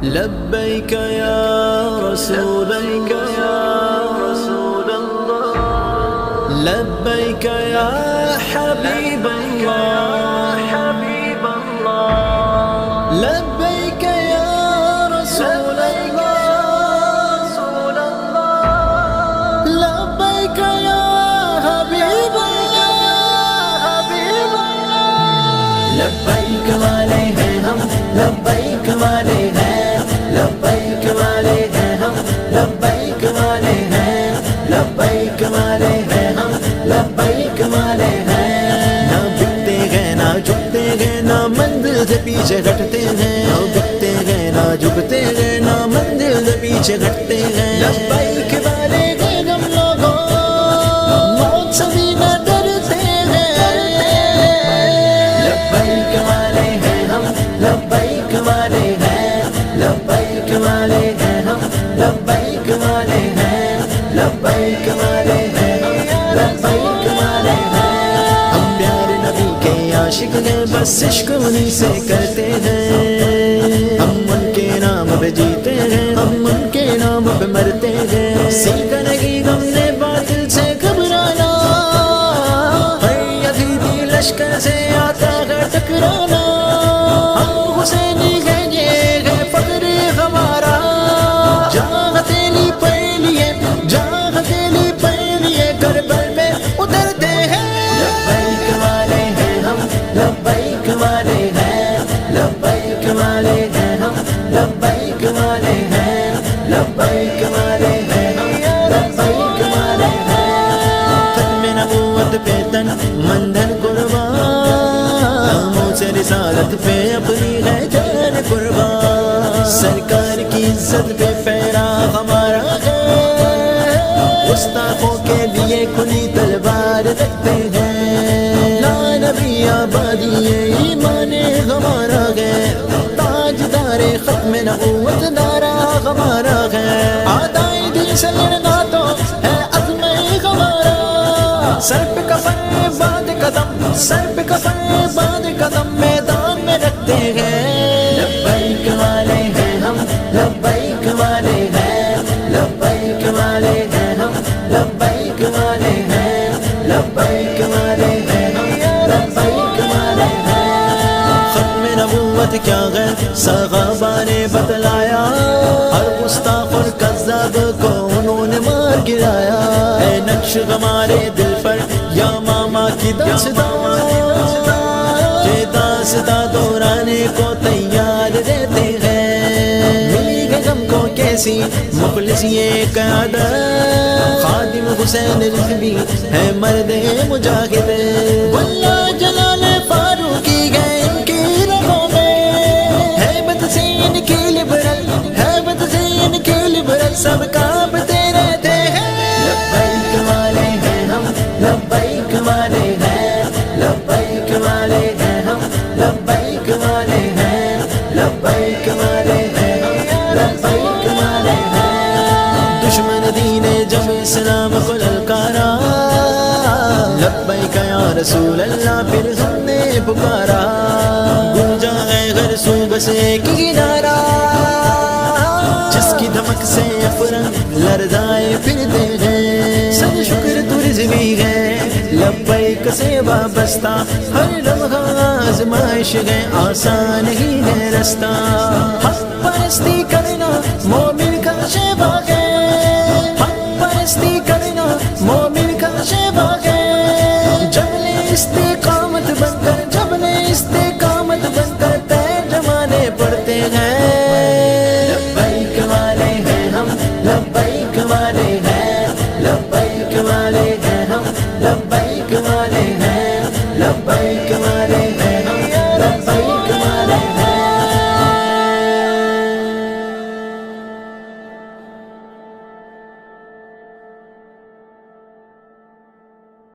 لبيك يا رسول الله، لبيك يا حبيب الله، لبيك يا رسول الله، لبيك يا حبيب الله، لبيك والے ہیں ہم، لبیک والے ہیں، لبیک والے ہیں ہم، لبیک والے ہیں، لبیک والے ہیں ہم، لبیک والے ہیں۔ نہ بکتے گئے نہ جھکتے گئے، نہ منزل سے پیچھے ہٹتے ہیں، نہ بکتے گئے نہ جھکتے گئے، نہ منزل سے پیچھے ہٹتے ہیں۔ لبیک والے ہیں ہم لوگوں، موت سے بھی نہ ڈرتے ہیں۔ لبیک والے ہیں ہم، لبیک والے ہیں، لبیک والے ہیں ہم، لبیک والے ہیں، لبیک والے ہیں ہم، لبیک والے ہیں۔ ہم پیارے نبی کے عاشق ہیں، بس عشق انہیں سے کرتے ہیں۔ ہم ان کے نام پہ جیتے ہیں، ہم ان کے نام پہ مرتے ہیں۔ سیکھا نہیں ہم نے باطل سے گھبرانا، ہر یزیدی لشکر سے آتا ہے ٹکرانا۔ ہم حسینی ہیں، یہ ہے فخر ہمارا، جہاں ہتھیلی پہلیے، جہاں ہتھیلی پہلیے کربل میں اترتے ہیں۔ لبیک والے ہیں ہم، لبیک والے ہیں، لبیک والے ہیں ہم، لبیک والے ہیں، لبیک والے ہیں ہم، لبیک والے ہیں۔ ختم نبوت پہ تن مندن قربان، منہ سے رسالت پہ اپنی ہے جان قربان۔ سرکار کی عزت پہ پیرا ہمارا ہے، گستاخوں کے لیے کھلی تلوار رکھتے ہیں۔ لا نبی آبادی ایمان ہمارا ہے، تاجدار ختم نبوت نعرہ ہمارا ہے۔ آدائے دل سے لڑنا تو ہے عزم ہمارا، سر پہ کفن باندھ قدم، سر پہ کفن باندھ قدم میدان میں رکھتے ہیں۔ لبیک والے ہیں ہم، لبیک والے ہیں، لبیک والے ہیں ہم، لبیک والے ہیں، لبیک والے ہیں ہم، لبیک والے ہیں۔ ختم نبوت کیا ہے صحابہ نے بتلایا، ہر گستاخ اور کذاب کو انہوں نے مار گرایا۔ اے نقش ہمارے دل پر یا ماما کی داستاں، یہ داستاں دہرانے کو تیار رہتے ہیں۔ ملی ہے ہم کو کیسی مخلص یہ قیادت، خادم حسین رضوی ہے مرد مجاہد۔ واللہ جلال فاروقی ہے ان کی رگوں میں، ہیبت سے ان کی لبرل، ہیبت سے ان کی لبرل سب کانپتے رہتے ہیں۔ لبیک والے ہیں ہم، لبیک والے ہیں، لبیک والے ہیں ہم، لبیک والے ہیں، لبیک والے ہیں ہم، لبیک والے ہیں۔ دشمن دین جب اسلام کو للکارا، لبیک یا رسول اللہ پھر ہم نے پکارا۔ گونجا ہے ہر صوبہ سے ایک ہی نعرہ، جس کی دھمک سے افرنگ لرزائے پھرتے ہیں۔ سب شکر تو رضوی ہے لبیک سے وابستہ، ہر لمحہ آزمائش ہے آسان ہی ہے رستہ۔ حق پرستی کرنا مومن کا شیوا ہے، حق پرستی کرنا مومن کا شیوا ہے۔ جبل استقامت